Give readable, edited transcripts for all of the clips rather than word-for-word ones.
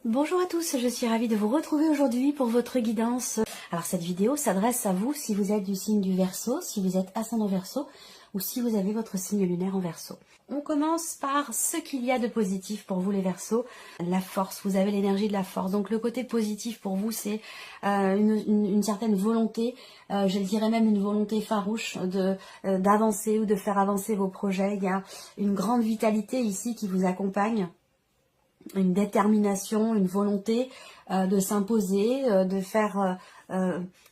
Bonjour à tous, je suis ravie de vous retrouver aujourd'hui pour votre guidance. Alors cette vidéo s'adresse à vous si vous êtes du signe du Verseau, si vous êtes ascendant Verseau ou si vous avez votre signe lunaire en Verseau. On commence par ce qu'il y a de positif pour vous les Verseaux, la force, vous avez l'énergie de la force. Donc le côté positif pour vous c'est une certaine volonté, je dirais même une volonté farouche d'avancer ou de faire avancer vos projets. Il y a une grande vitalité ici qui vous accompagne. Une détermination, une volonté de s'imposer, de faire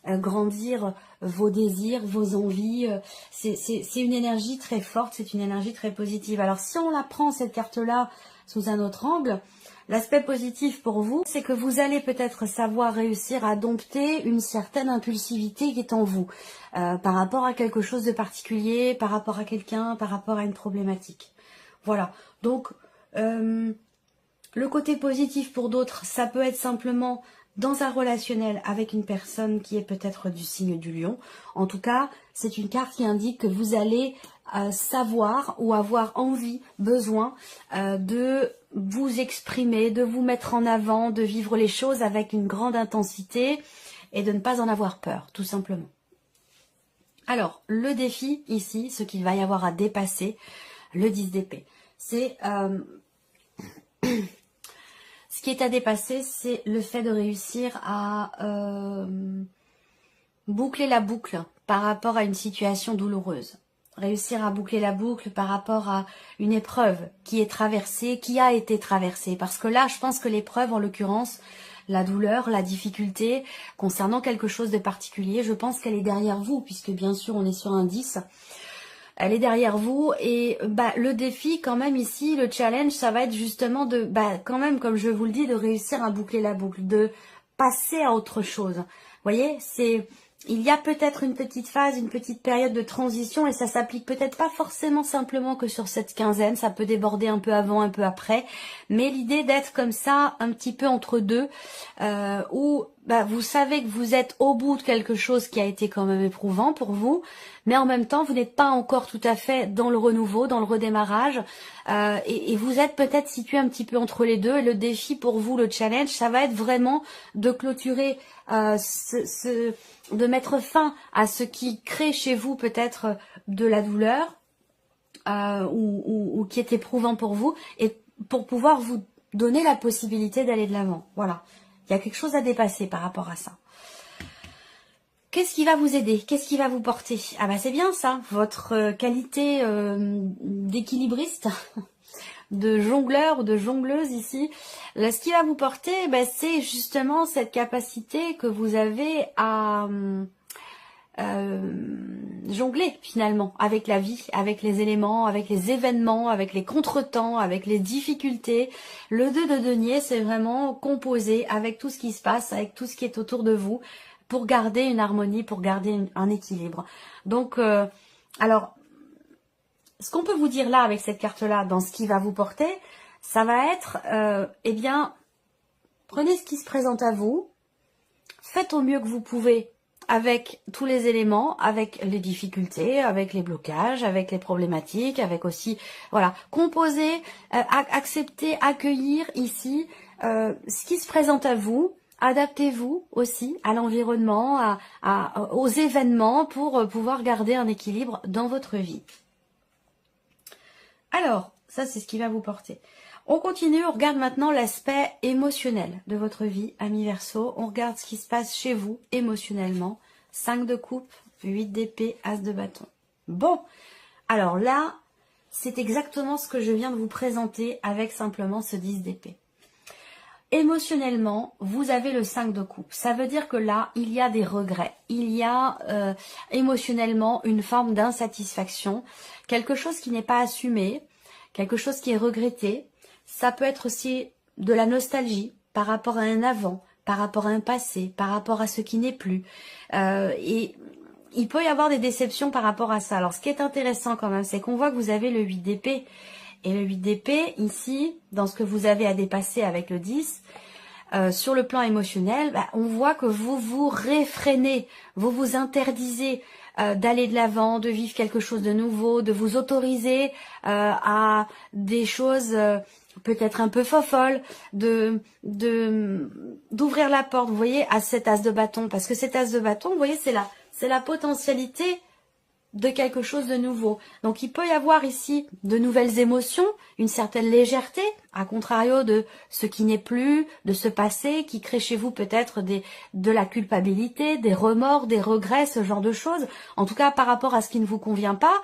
grandir vos désirs, vos envies. C'est une énergie très forte, c'est une énergie très positive. Alors si on la prend, cette carte-là, sous un autre angle, l'aspect positif pour vous, c'est que vous allez peut-être savoir réussir à dompter une certaine impulsivité qui est en vous, par rapport à quelque chose de particulier, par rapport à quelqu'un, par rapport à une problématique. Voilà, donc... le côté positif pour d'autres, ça peut être simplement dans un relationnel avec une personne qui est peut-être du signe du lion. En tout cas, c'est une carte qui indique que vous allez savoir ou avoir envie, besoin de vous exprimer, de vous mettre en avant, de vivre les choses avec une grande intensité et de ne pas en avoir peur, tout simplement. Alors, le défi ici, ce qu'il va y avoir à dépasser, le 10 d'épée, c'est... ce qui est à dépasser, c'est le fait de réussir à boucler la boucle par rapport à une situation douloureuse. Réussir à boucler la boucle par rapport à une épreuve qui est traversée, qui a été traversée. Parce que là, je pense que l'épreuve, en l'occurrence, la douleur, la difficulté, concernant quelque chose de particulier, je pense qu'elle est derrière vous, puisque bien sûr, on est sur un 10. Elle est derrière vous et le défi quand même ici, le challenge, ça va être justement de, quand même, comme je vous le dis, de réussir à boucler la boucle, de passer à autre chose. Vous voyez, il y a peut-être une petite phase, une petite période de transition et ça s'applique peut-être pas forcément simplement que sur cette quinzaine, ça peut déborder un peu avant, un peu après, mais l'idée d'être comme ça, un petit peu entre deux, où vous savez que vous êtes au bout de quelque chose qui a été quand même éprouvant pour vous, mais en même temps, vous n'êtes pas encore tout à fait dans le renouveau, dans le redémarrage, et vous êtes peut-être situé un petit peu entre les deux, et le défi pour vous, le challenge, ça va être vraiment de clôturer, de mettre fin à ce qui crée chez vous peut-être de la douleur, ou qui est éprouvant pour vous, et pour pouvoir vous donner la possibilité d'aller de l'avant. Voilà, il y a quelque chose à dépasser par rapport à ça. Qu'est-ce qui va vous aider? Qu'est-ce qui va vous porter? Ah c'est bien ça, votre qualité d'équilibriste, de jongleur ou de jongleuse ici. Là, ce qui va vous porter, c'est justement cette capacité que vous avez à jongler finalement avec la vie, avec les éléments, avec les événements, avec les contretemps, avec les difficultés. Le 2 de denier, c'est vraiment composer avec tout ce qui se passe, avec tout ce qui est autour de vous, pour garder une harmonie, pour garder un équilibre. Donc, alors, ce qu'on peut vous dire là, avec cette carte-là, dans ce qui va vous porter, ça va être, prenez ce qui se présente à vous, faites au mieux que vous pouvez avec tous les éléments, avec les difficultés, avec les blocages, avec les problématiques, avec aussi, voilà, composer, accepter, accueillir ici ce qui se présente à vous. Adaptez-vous aussi à l'environnement, aux événements pour pouvoir garder un équilibre dans votre vie. Alors, ça c'est ce qui va vous porter. On continue, on regarde maintenant l'aspect émotionnel de votre vie, ami Verseau. On regarde ce qui se passe chez vous émotionnellement. 5 de coupe, 8 d'épée, as de bâton. Bon, alors là, c'est exactement ce que je viens de vous présenter avec simplement ce 10 d'épée. Émotionnellement, vous avez le 5 de coupe. Ça veut dire que là, il y a des regrets. Il y a émotionnellement une forme d'insatisfaction. Quelque chose qui n'est pas assumé, quelque chose qui est regretté. Ça peut être aussi de la nostalgie par rapport à un avant, par rapport à un passé, par rapport à ce qui n'est plus. Et il peut y avoir des déceptions par rapport à ça. Alors, ce qui est intéressant quand même, c'est qu'on voit que vous avez le 8 d'épée. Et le 8 d'épée, ici, dans ce que vous avez à dépasser avec le 10, sur le plan émotionnel, on voit que vous vous réfrénez, vous vous interdisez d'aller de l'avant, de vivre quelque chose de nouveau, de vous autoriser à des choses peut-être un peu fofolle, d'ouvrir la porte, vous voyez, à cet as de bâton. Parce que cet as de bâton, vous voyez, c'est la potentialité de quelque chose de nouveau. Donc il peut y avoir ici de nouvelles émotions, une certaine légèreté, à contrario de ce qui n'est plus, de ce passé qui crée chez vous peut-être de la culpabilité, des remords, des regrets, ce genre de choses. En tout cas, par rapport à ce qui ne vous convient pas,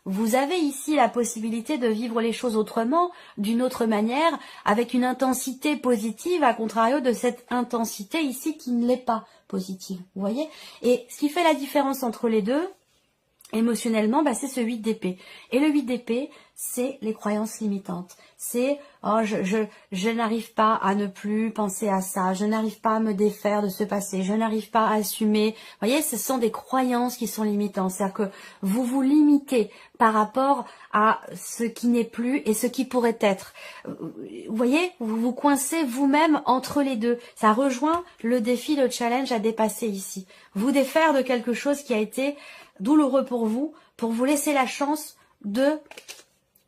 vous avez ici la possibilité de vivre les choses autrement, d'une autre manière, avec une intensité positive, à contrario de cette intensité ici qui ne l'est pas positive. Vous voyez? Et ce qui fait la différence entre les deux, émotionnellement, c'est ce 8 d'épée. Et le 8 d'épée, c'est les croyances limitantes. C'est oh, je n'arrive pas à ne plus penser à ça, je n'arrive pas à me défaire de ce passé, je n'arrive pas à assumer. Vous voyez, ce sont des croyances qui sont limitantes. C'est-à-dire que vous vous limitez par rapport à ce qui n'est plus et ce qui pourrait être. Vous voyez, vous vous coincez vous-même entre les deux. Ça rejoint le défi, le challenge à dépasser ici. Vous défaire de quelque chose qui a été douloureux pour vous laisser la chance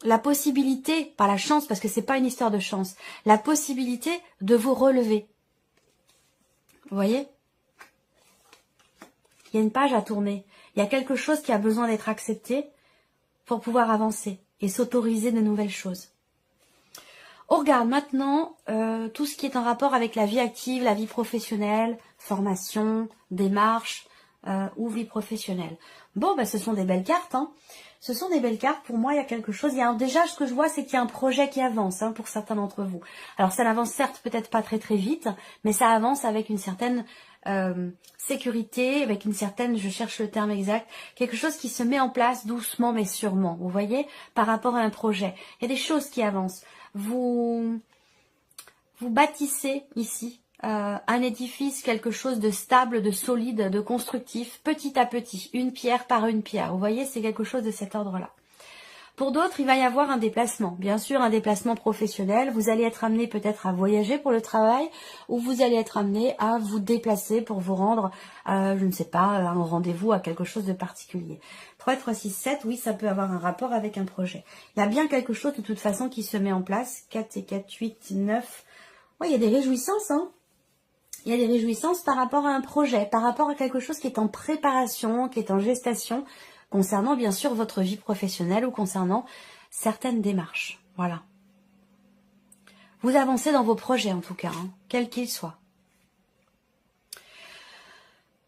la possibilité, pas la chance parce que c'est pas une histoire de chance, la possibilité de vous relever. Vous voyez? Il y a une page à tourner. Il y a quelque chose qui a besoin d'être accepté pour pouvoir avancer et s'autoriser de nouvelles choses. On regarde maintenant tout ce qui est en rapport avec la vie active, la vie professionnelle, formation, démarche ou vie professionnelle. Bon, ce sont des belles cartes. Hein. Ce sont des belles cartes. Pour moi, il y a quelque chose. Déjà, ce que je vois, c'est qu'il y a un projet qui avance pour certains d'entre vous. Alors, ça n'avance certes peut-être pas très très vite, mais ça avance avec une certaine sécurité, avec une certaine, je cherche le terme exact, quelque chose qui se met en place doucement mais sûrement. Vous voyez, par rapport à un projet. Il y a des choses qui avancent. Vous bâtissez ici un édifice, quelque chose de stable, de solide, de constructif, petit à petit, une pierre par une pierre. Vous voyez, c'est quelque chose de cet ordre-là. Pour d'autres, il va y avoir un déplacement. Bien sûr, un déplacement professionnel. Vous allez être amené peut-être à voyager pour le travail ou vous allez être amené à vous déplacer pour vous rendre, je ne sais pas, à un rendez-vous, à quelque chose de particulier. 3, 3, 6, 7, oui, ça peut avoir un rapport avec un projet. Il y a bien quelque chose de toute façon qui se met en place. 4 et 4, 8, 9. Oui, il y a des réjouissances, hein. Il y a des réjouissances par rapport à un projet, par rapport à quelque chose qui est en préparation, qui est en gestation, concernant bien sûr votre vie professionnelle ou concernant certaines démarches. Voilà. Vous avancez dans vos projets en tout cas, quels qu'ils soient.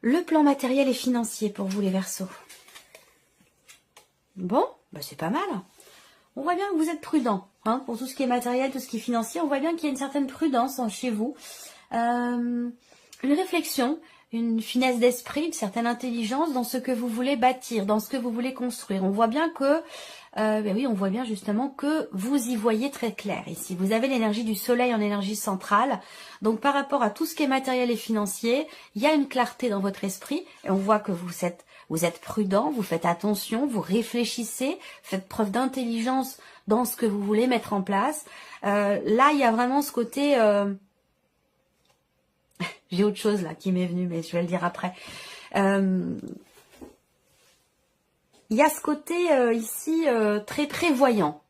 Le plan matériel et financier pour vous les Verseaux. Bon, c'est pas mal. On voit bien que vous êtes prudent pour tout ce qui est matériel, tout ce qui est financier. On voit bien qu'il y a une certaine prudence chez vous. Une réflexion, une finesse d'esprit, une certaine intelligence dans ce que vous voulez bâtir, dans ce que vous voulez construire. On voit bien que, oui, on voit bien justement que vous y voyez très clair ici. Vous avez l'énergie du soleil en énergie centrale. Donc par rapport à tout ce qui est matériel et financier, il y a une clarté dans votre esprit et on voit que vous êtes prudent, vous faites attention, vous réfléchissez, faites preuve d'intelligence dans ce que vous voulez mettre en place. Là, il y a vraiment ce côté... J'ai autre chose là qui m'est venue, mais je vais le dire après. Il y a ce côté ici très prévoyant.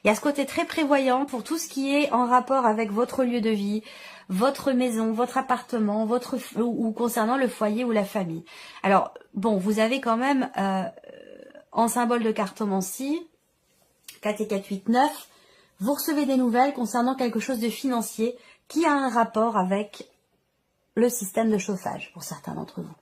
Il y a ce côté très prévoyant pour tout ce qui est en rapport avec votre lieu de vie, votre maison, votre appartement, ou concernant le foyer ou la famille. Alors, bon, vous avez quand même en symbole de cartomancie, 4 et 4, 8, 9, vous recevez des nouvelles concernant quelque chose de financier qui a un rapport avec le système de chauffage pour certains d'entre vous.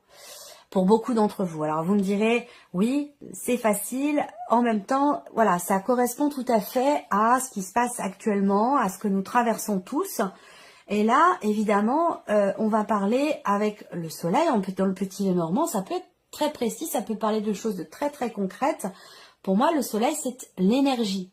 Pour beaucoup d'entre vous. Alors vous me direz, oui, c'est facile. En même temps, voilà, ça correspond tout à fait à ce qui se passe actuellement, à ce que nous traversons tous. Et là, évidemment, on va parler avec le soleil, dans le petit Lenormand, ça peut être très précis, ça peut parler de choses de très très concrètes. Pour moi, le soleil, c'est l'énergie.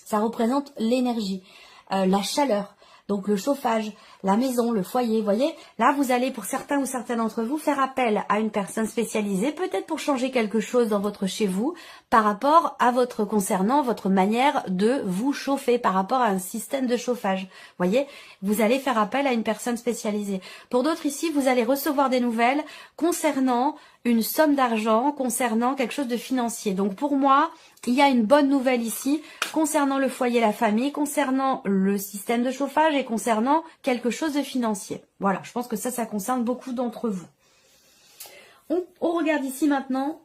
Ça représente l'énergie, la chaleur. Donc le chauffage, la maison, le foyer, vous voyez. Là, vous allez, pour certains ou certaines d'entre vous, faire appel à une personne spécialisée, peut-être pour changer quelque chose dans votre chez vous, par rapport à concernant votre manière de vous chauffer, par rapport à un système de chauffage. Vous voyez, vous allez faire appel à une personne spécialisée. Pour d'autres ici, vous allez recevoir des nouvelles concernant une somme d'argent concernant quelque chose de financier. Donc pour moi, il y a une bonne nouvelle ici concernant le foyer, la famille, concernant le système de chauffage et concernant quelque chose de financier. Voilà, je pense que ça concerne beaucoup d'entre vous. On regarde ici maintenant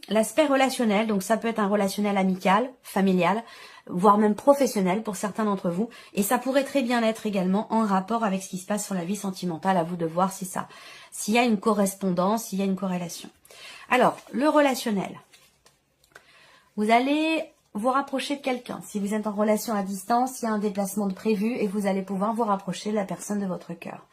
l'aspect relationnel. Donc ça peut être un relationnel amical, familial, voire même professionnel pour certains d'entre vous. Et ça pourrait très bien être également en rapport avec ce qui se passe sur la vie sentimentale. À vous de voir s'il y a une correspondance, s'il y a une corrélation. Alors, le relationnel. Vous allez vous rapprocher de quelqu'un. Si vous êtes en relation à distance, il y a un déplacement de prévu et vous allez pouvoir vous rapprocher de la personne de votre cœur.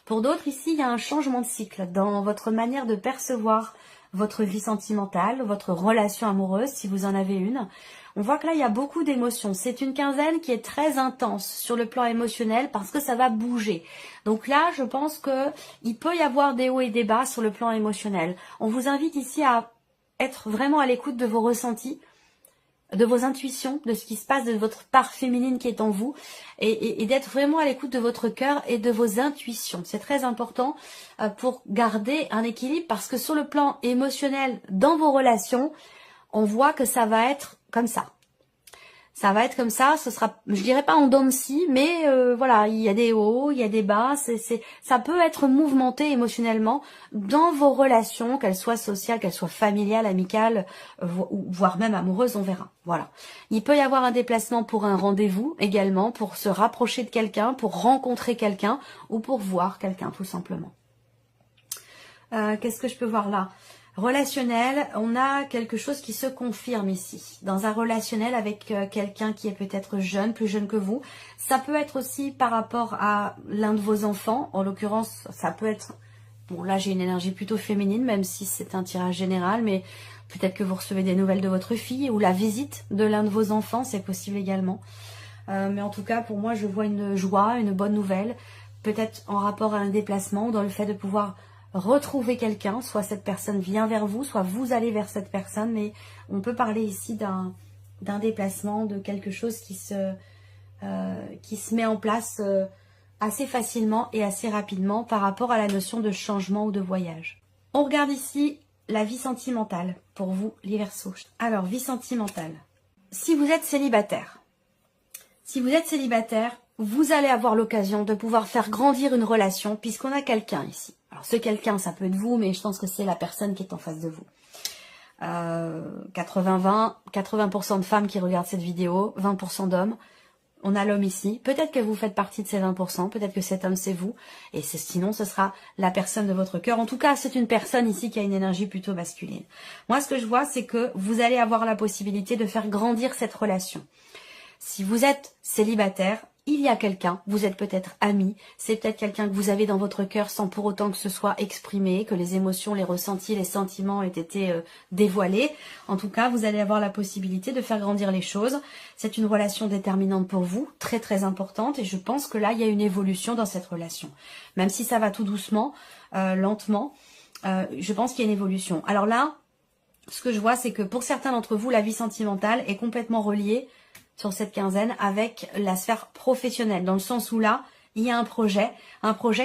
Pour d'autres, ici, il y a un changement de cycle dans votre manière de percevoir votre vie sentimentale, votre relation amoureuse, si vous en avez une. On voit que là, il y a beaucoup d'émotions. C'est une quinzaine qui est très intense sur le plan émotionnel parce que ça va bouger. Donc là, je pense qu'il peut y avoir des hauts et des bas sur le plan émotionnel. On vous invite ici à être vraiment à l'écoute de vos ressentis, de vos intuitions, de ce qui se passe, de votre part féminine qui est en vous, et d'être vraiment à l'écoute de votre cœur et de vos intuitions. C'est très important pour garder un équilibre parce que sur le plan émotionnel, dans vos relations, on voit que ça va être comme ça. Ça va être comme ça, ce sera, je dirais pas en dents de scie, mais voilà, il y a des hauts, il y a des bas, ça peut être mouvementé émotionnellement dans vos relations, qu'elles soient sociales, qu'elles soient familiales, amicales, voire même amoureuses, on verra. Voilà. Il peut y avoir un déplacement pour un rendez-vous également, pour se rapprocher de quelqu'un, pour rencontrer quelqu'un ou pour voir quelqu'un tout simplement. Qu'est-ce que je peux voir là ? Relationnel, on a quelque chose qui se confirme ici. Dans un relationnel avec quelqu'un qui est peut-être jeune, plus jeune que vous. Ça peut être aussi par rapport à l'un de vos enfants. En l'occurrence, ça peut être... Bon, là, j'ai une énergie plutôt féminine, même si c'est un tirage général. Mais peut-être que vous recevez des nouvelles de votre fille ou la visite de l'un de vos enfants. C'est possible également. Mais en tout cas, pour moi, je vois une joie, une bonne nouvelle. Peut-être en rapport à un déplacement ou dans le fait de pouvoir... retrouver quelqu'un, soit cette personne vient vers vous, soit vous allez vers cette personne, mais on peut parler ici d'un déplacement, de quelque chose qui se met en place assez facilement et assez rapidement par rapport à la notion de changement ou de voyage. On regarde ici la vie sentimentale pour vous, les Verseaux. Alors, vie sentimentale. Si vous êtes célibataire, vous allez avoir l'occasion de pouvoir faire grandir une relation puisqu'on a quelqu'un ici. Alors ce quelqu'un, ça peut être vous, mais je pense que c'est la personne qui est en face de vous. 80% de femmes qui regardent cette vidéo, 20% d'hommes. On a l'homme ici. Peut-être que vous faites partie de ces 20%, peut-être que cet homme c'est vous. Et sinon ce sera la personne de votre cœur. En tout cas, c'est une personne ici qui a une énergie plutôt masculine. Moi, ce que je vois, c'est que vous allez avoir la possibilité de faire grandir cette relation. Si vous êtes célibataire, il y a quelqu'un, vous êtes peut-être ami, c'est peut-être quelqu'un que vous avez dans votre cœur sans pour autant que ce soit exprimé, que les émotions, les ressentis, les sentiments aient été dévoilés. En tout cas, vous allez avoir la possibilité de faire grandir les choses. C'est une relation déterminante pour vous, très très importante, et je pense que là, il y a une évolution dans cette relation. Même si ça va tout doucement, lentement, je pense qu'il y a une évolution. Alors là, ce que je vois, c'est que pour certains d'entre vous, la vie sentimentale est complètement reliée sur cette quinzaine avec la sphère professionnelle, dans le sens où là, il y a un projet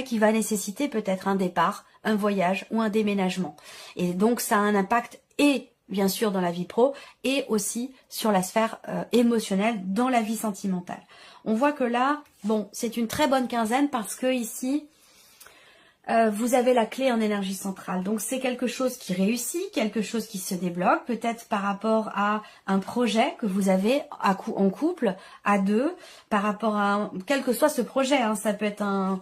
qui va nécessiter peut-être un départ, un voyage ou un déménagement. Et donc, ça a un impact et bien sûr dans la vie pro et aussi sur la sphère émotionnelle dans la vie sentimentale. On voit que là, bon, c'est une très bonne quinzaine parce que ici, vous avez la clé en énergie centrale. Donc c'est quelque chose qui réussit, quelque chose qui se débloque, peut-être par rapport à un projet que vous avez en couple, à deux, par rapport à quel que soit ce projet. Hein, ça peut être un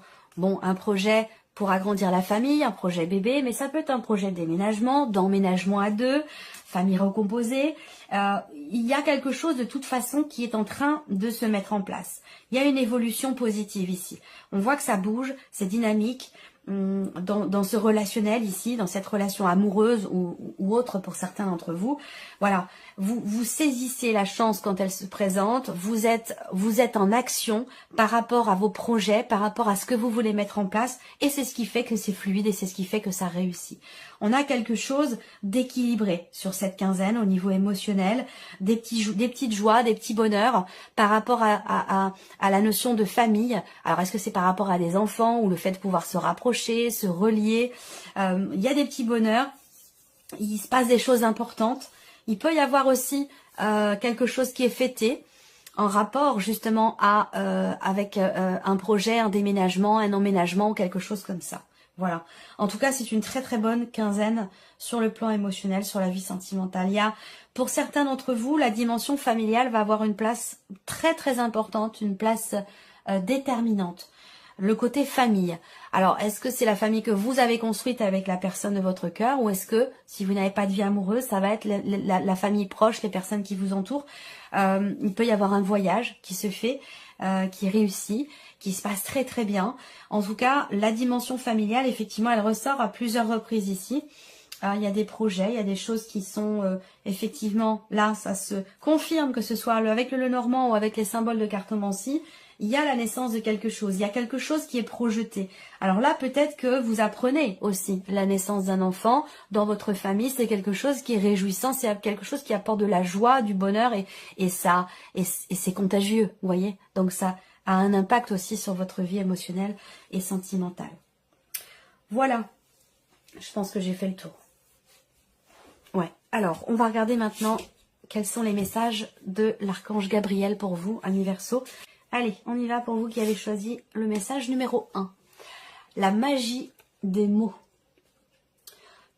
projet pour agrandir la famille, un projet bébé, mais ça peut être un projet de déménagement, d'emménagement à deux, famille recomposée. Il y a quelque chose de toute façon qui est en train de se mettre en place. Il y a une évolution positive ici. On voit que ça bouge, c'est dynamique. Dans ce relationnel ici, dans cette relation amoureuse ou autre pour certains d'entre vous, voilà, vous saisissez la chance quand elle se présente, vous êtes en action par rapport à vos projets, par rapport à ce que vous voulez mettre en place, et c'est ce qui fait que c'est fluide et c'est ce qui fait que ça réussit. On a quelque chose d'équilibré sur cette quinzaine au niveau émotionnel, des petites joies, des petits bonheurs par rapport à la notion de famille. Alors est-ce que c'est par rapport à des enfants ou le fait de pouvoir se rapprocher, se relier, il y a des petits bonheurs il se passe des choses importantes. Il peut y avoir aussi quelque chose qui est fêté en rapport justement avec un projet, un déménagement, un emménagement ou quelque chose comme ça. Voilà. En tout cas, c'est une très très bonne quinzaine sur le plan émotionnel, sur la vie sentimentale. Il y a, pour certains d'entre vous, la dimension familiale va avoir une place très très importante, une place déterminante. Le côté famille. Alors, est-ce que c'est la famille que vous avez construite avec la personne de votre cœur, ou est-ce que, si vous n'avez pas de vie amoureuse, ça va être la famille proche, les personnes qui vous entourent. Il peut y avoir un voyage qui se fait, qui réussit, qui se passe très très bien. En tout cas, la dimension familiale, effectivement, elle ressort à plusieurs reprises ici. Il y a des projets, il y a des choses qui sont effectivement, là, ça se confirme, que ce soit avec le Lenormand ou avec les symboles de cartomancie. Il y a la naissance de quelque chose, il y a quelque chose qui est projeté. Alors là, peut-être que vous apprenez aussi la naissance d'un enfant dans votre famille, c'est quelque chose qui est réjouissant, c'est quelque chose qui apporte de la joie, du bonheur et c'est contagieux, vous voyez. Donc ça a un impact aussi sur votre vie émotionnelle et sentimentale. Voilà, je pense que j'ai fait le tour. Ouais, alors on va regarder maintenant quels sont les messages de l'archange Gabriel pour vous, amis Verseau. Allez, on y va pour vous qui avez choisi le message numéro 1. La magie des mots.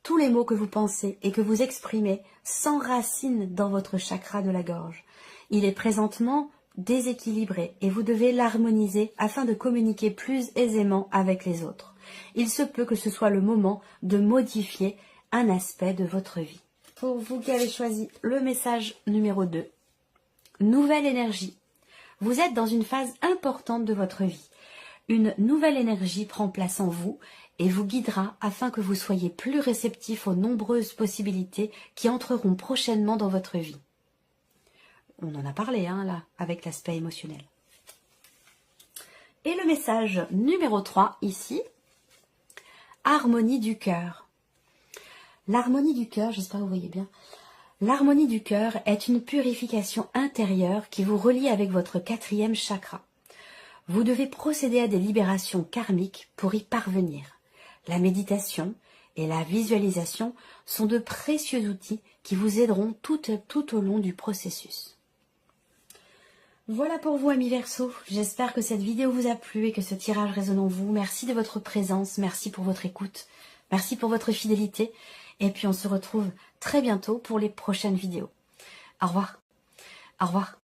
Tous les mots que vous pensez et que vous exprimez s'enracinent dans votre chakra de la gorge. Il est présentement déséquilibré et vous devez l'harmoniser afin de communiquer plus aisément avec les autres. Il se peut que ce soit le moment de modifier un aspect de votre vie. Pour vous qui avez choisi le message numéro 2, nouvelle énergie. Vous êtes dans une phase importante de votre vie. Une nouvelle énergie prend place en vous et vous guidera afin que vous soyez plus réceptif aux nombreuses possibilités qui entreront prochainement dans votre vie. On en a parlé, là, avec l'aspect émotionnel. Et le message numéro 3, ici, harmonie du cœur. L'harmonie du cœur, j'espère que vous voyez bien. L'harmonie du cœur est une purification intérieure qui vous relie avec votre 4e chakra. Vous devez procéder à des libérations karmiques pour y parvenir. La méditation et la visualisation sont de précieux outils qui vous aideront tout au long du processus. Voilà pour vous, amis Verseau. J'espère que cette vidéo vous a plu et que ce tirage résonne en vous. Merci de votre présence, merci pour votre écoute, merci pour votre fidélité. Et puis on se retrouve très bientôt pour les prochaines vidéos. Au revoir. Au revoir.